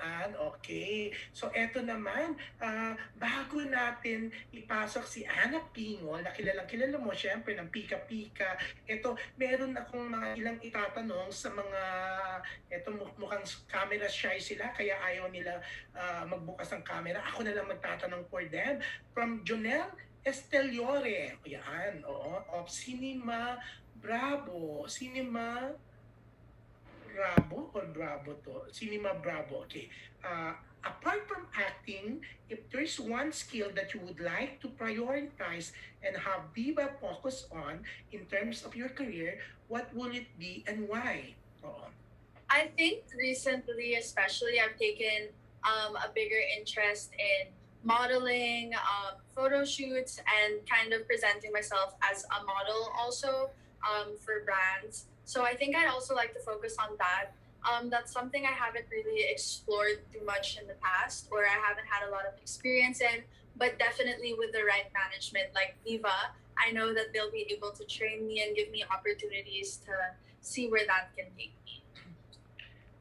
Yan, okay. So eto naman, bago natin ipasok si Ana Pingol, na kilalang kilala mo syempre ng Pika Pika. Eto, meron akong mga ilang itatanong sa mga, eto mukhang camera shy sila, kaya ayaw nila magbukas ng camera. Ako na lang magtatanong for them. From Jonel Esteliore, yan, oo, of Cinema Bravo. Cinema Bravo or Bravo to? Cinema Bravo, okay. Apart from acting, if there's one skill that you would like to prioritize and have Viva focus on in terms of your career, what will it be and why? Oo. I think recently, especially, I've taken a bigger interest in modeling, photo shoots, and kind of presenting myself as a model also for brands. So I think I'd also like to focus on that. That's something I haven't really explored too much in the past, or I haven't had a lot of experience in. But definitely with the right management like Viva, I know that they'll be able to train me and give me opportunities to see where that can take me.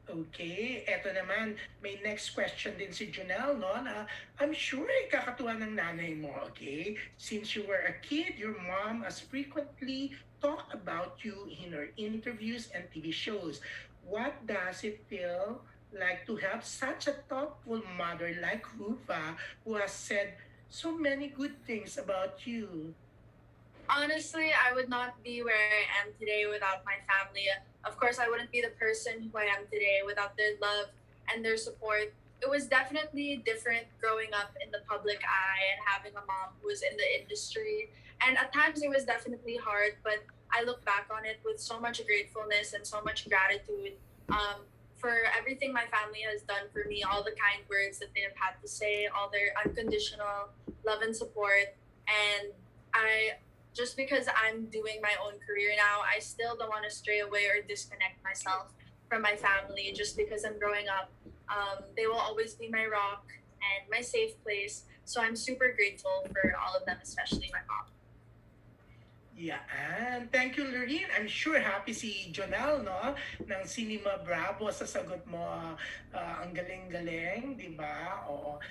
Okay, eto naman, may next question din si Janelle, no? Na I'm sure kakatuwa ng nanay mo, okay? Since you were a kid, your mom has frequently talked about you in her interviews and TV shows. What does it feel like to have such a thoughtful mother like Rufa who has said so many good things about you? Honestly, I would not be where I am today without my family. Of course, I wouldn't be the person who I am today without their love and their support. It was definitely different growing up in the public eye and having a mom who was in the industry. And at times it was definitely hard, but I look back on it with so much gratefulness and so much gratitude for everything my family has done for me, all the kind words that they have had to say, all their unconditional love and support. And I just because I'm doing my own career now, I still don't want to stray away or disconnect myself from my family just because I'm growing up. They will always be my rock and my safe place. So I'm super grateful for all of them, especially my mom. Yan. Thank you, Lorin. I'm sure happy si Jonel, no? Ng Cinema Bravo sa sagot mo. Ang galing-galing, di ba? Oo.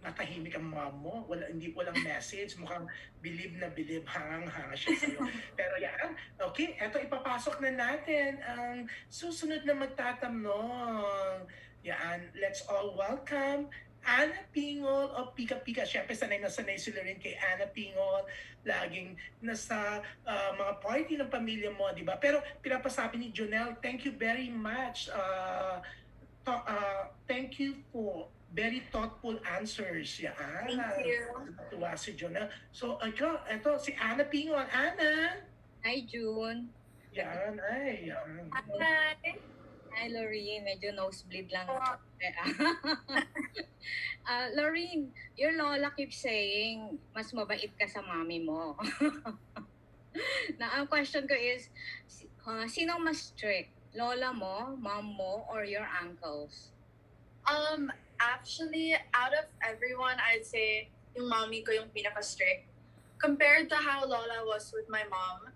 Natahimik ang mom mo. Walang message. Mukhang bilib, hangang-hanga siya sa'yo. Pero yan. Okay, eto ipapasok na natin ang susunod na magtatanong. Yan. Let's all welcome Ana Pingol o Pika Pika. Siyempre, sanay na sanay sila rin kay Ana Pingol. Laging nasa mga party ng pamilya mo, di ba? Pero pinapasabi ni Jonel, thank you very much. Thank you for very thoughtful answers. Yan. Thank you. Natuwa si Jonel. So, ito, si Ana Pingol. Ana! Hi, June. Yan, ay. Yan. Hi. Hi, Lorin. Medyo nosebleed lang. Lorin, your lola keeps saying, mas mabait ka sa mami mo. Na ang question ko is, sinong mas strict? Lola mo, mom mo, or your uncles? Actually, out of everyone, I'd say yung mommy ko yung pinaka-strict. Compared to how Lola was with my mom,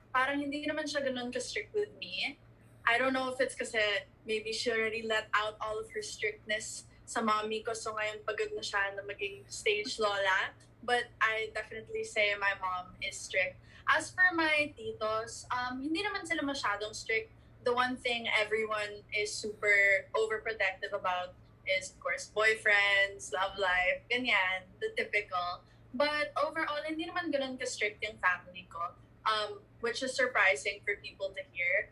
parang hindi naman siya ganun ka-strict with me. I don't know if it's kasi maybe she already let out all of her strictness sa mommy ko, so ngayon pagod na siya na maging stage lola. But I definitely say my mom is strict. As for my titos, hindi naman sila masyadong strict. The one thing everyone is super overprotective about is, of course, boyfriends, love life, ganyan, the typical. But overall, hindi naman ganun ka-strict yung family ko, which is surprising for people to hear.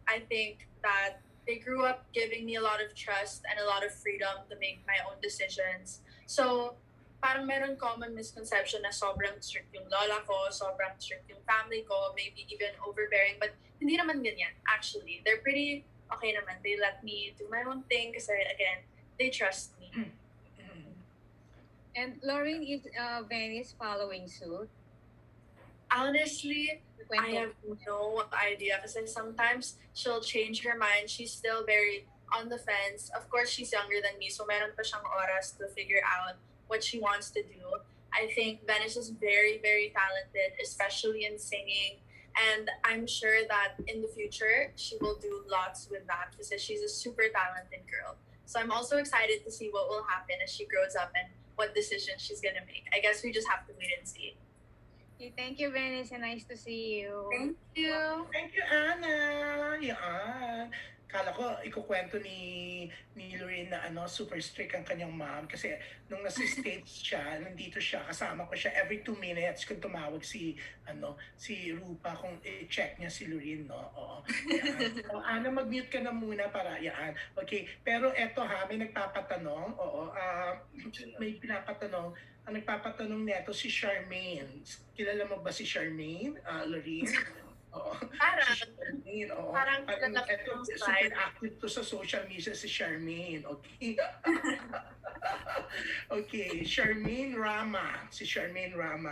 I think that they grew up giving me a lot of trust and a lot of freedom to make my own decisions. So, parang meron common misconception na sobrang strict yung lola ko, sobrang strict yung family ko, maybe even overbearing. But hindi naman ganyan, actually. They're pretty okay naman. They let me do my own thing kasi, again, they trust me. And Lorin, is Venice following suit? Honestly, I have no idea kasi sometimes she'll change her mind. She's still very on the fence. Of course, she's younger than me, so meron pa siyang oras to figure out what she wants to do. I think Venice is very, very talented, especially in singing. And I'm sure that in the future, she will do lots with that because she's a super talented girl. So I'm also excited to see what will happen as she grows up and what decisions she's going to make. I guess we just have to wait and see. Okay, thank you, Venice. Nice to see you. Thank you. Thank you, Ana. Yan. Kala ko ikukwento ni Lorin na super strict ang kanyang mom kasi nung nasa States siya, nandito siya, kasama ko siya every 2 minutes kung tumawag si Ruffa kung i-check niya si Lorin, no? Oo. Yan. So, Ana, mag-mute ka na muna para yan. Okay, pero eto ha, may nagpapatanong. Oo, may pinapatanong. Ang nagpapatanong neto si Charmaine. Kilala mo ba si Charmaine, Lorin? Oo. Parang, Si Charmaine, oo. parang Eto, super active to sa social media si Charmaine. Okay. Okay, Charmaine Rama. Si Charmaine Rama.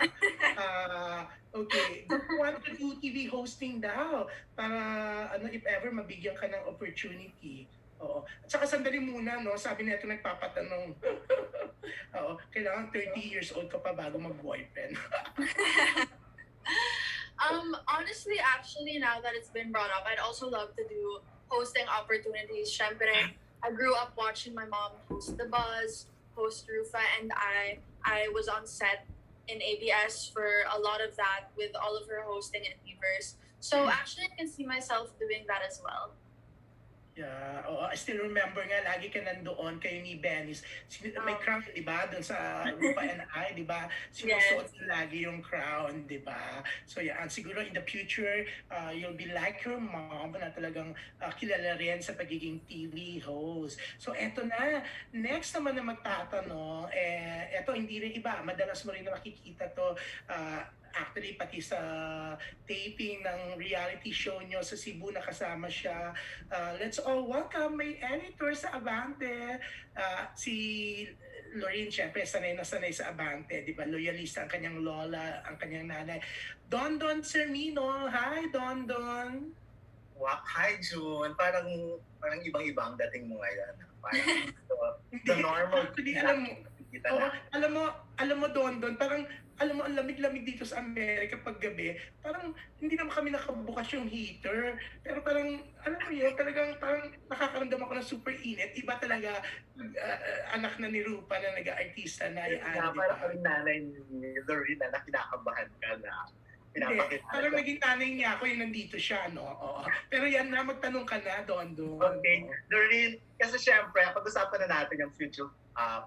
Okay, want to do TV hosting daw para if ever mabigyan ka ng opportunity. Oo. At saka sandali muna, no? Sabi nito nagpapatanong. Oo, kailangan 30 years old ka pa bago mag-boyfriend. Honestly, actually, now that it's been brought up, I'd also love to do hosting opportunities. Syempre, I grew up watching my mom host The Buzz, host Ruffa, and I was on set in ABS for a lot of that with all of her hosting endeavors. So actually, I can see myself doing that as well. Yeah, I still remember nga, lagi ka nandoon kayo ni Venice. May crown, di ba? Doon sa Ruffa and I, di ba? Sinusuot niyo lagi yung crown, di ba? So yan, siguro in the future, you'll be like your mom na talagang kilala rin sa pagiging TV host. So eto na, next naman na magtatanong, eto hindi rin iba, madalas mo rin na makikita to, actually pati sa taping ng reality show nyo sa Cebu nakasama siya. Let's all welcome my editor sa Abante, si Lorin. Syempre sanay na sanay sa Abante, di ba? Loyalista ang kanyang lola, ang kanyang nanay. Don Sermino. Hi, Don. Wow, hi June. Parang ibang-ibang dating mo ngayon. Parang the normal. Actually, alam mo Don, parang alam mo, ang lamig-lamig dito sa Amerika pag gabi. Parang hindi naman kami nakabukas yung heater. Pero parang, alam mo yun, talagang parang nakakaramdam ako ng super init. Iba talaga, anak na ni Ruffa na nag-artista na yan. Yeah, parang ang nanay ni Lorin na kinakabahan ka na. Hindi, parang naging nanay niya ako yung nandito siya, no? Oo. Pero yan na, magtanong ka na, Don. Okay, Lorin, kasi syempre, pag-usapan na natin yung future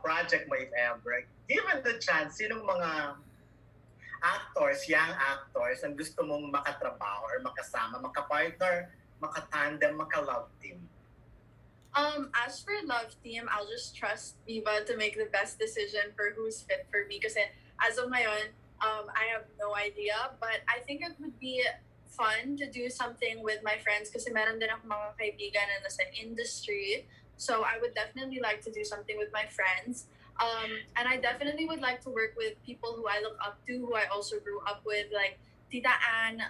project mo if ever. Given the chance, sinong mga young actors, ang gusto mong makatrabaho or makasama, makapartner, makatandem, makalove team? As for love team, I'll just trust Viva to make the best decision for who's fit for me. Kasi as of ngayon, I have no idea, but I think it would be fun to do something with my friends kasi meron din ako mga kaibigan na nasa industry. So I would definitely like to do something with my friends. And I definitely would like to work with people who I look up to, who I also grew up with, like Tita Ann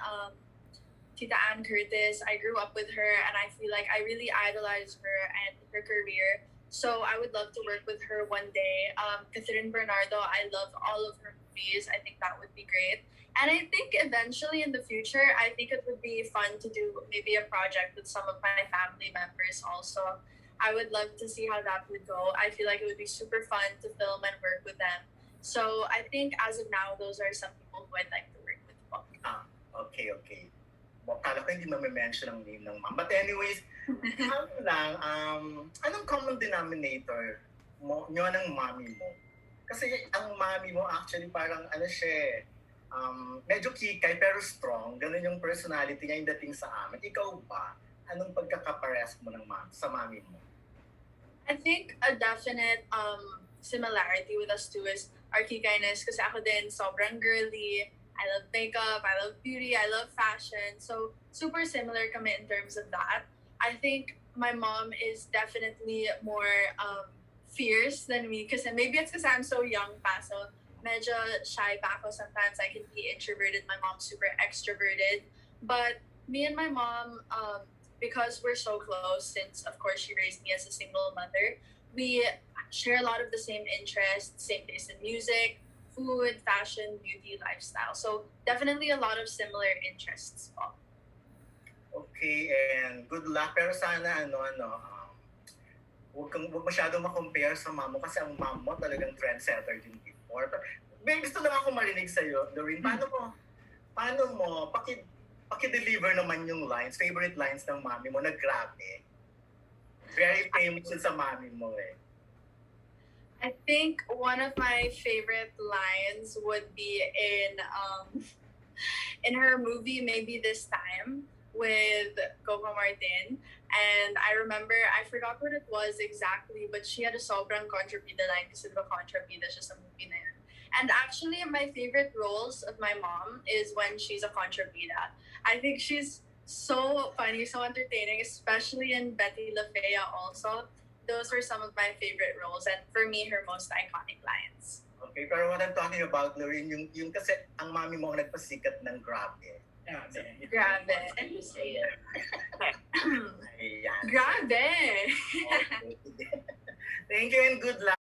Curtis. I grew up with her and I feel like I really idolize her and her career. So I would love to work with her one day. KATHRYN Bernardo, I love all of her movies. I think that would be great. And I think eventually in the future, I think it would be fun to do maybe a project with some of my family members also. I would love to see how that would go. I feel like it would be super fun to film and work with them. So I think as of now, those are some people who I'd like to work with. Okay. Kala ko hindi ma-mention ang name ng mom. But anyways, anong common denominator nyo ng mommy mo? Kasi ang mommy mo actually parang medyo kikay pero strong. Ganun yung personality niya yung dating sa amin. Ikaw ba? Anong pagkakapares mo sa mommy mo? I think a definite similarity with us two is our kikayness kasi ako din sobrang girly. I love makeup, I love beauty, I love fashion. So super similar kami in terms of that. I think my mom is definitely more fierce than me kasi maybe it's because I'm so young pa. So medyo shy pa ako. Sometimes I can be introverted. My mom's super extroverted. But me and my mom, because we're so close, since of course she raised me as a single mother, we share a lot of the same interests, same taste in music, food, fashion, beauty, lifestyle. So definitely a lot of similar interests po. Okay, and good luck. Pero sana, huwag masyadong ma-compare sa mom mo kasi ang mom mo talagang trendsetter din before. Pero, may gusto lang ako marinig sa'yo, Lorin. Paano mo, paki-deliver naman yung lines, favorite lines ng mami mo na grabe. Very famous yun sa mami mo eh. I think one of my favorite lines would be in her movie Maybe This Time with Coco Martin. And I remember, I forgot what it was exactly, but she had a sobrang kontrabida line kasi diba kontrabida siya sa movie na yun. And actually, my favorite roles of my mom is when she's a kontrabida. I think she's so funny, so entertaining, especially in Betty La Fea also. Those were some of my favorite roles and for me, her most iconic lines. Okay, pero what I'm talking about, Lorin, yung kasi ang mami mo ang nagpasikat ng grabe. Grabe. Ayan. Grabe! Okay. Thank you and good luck.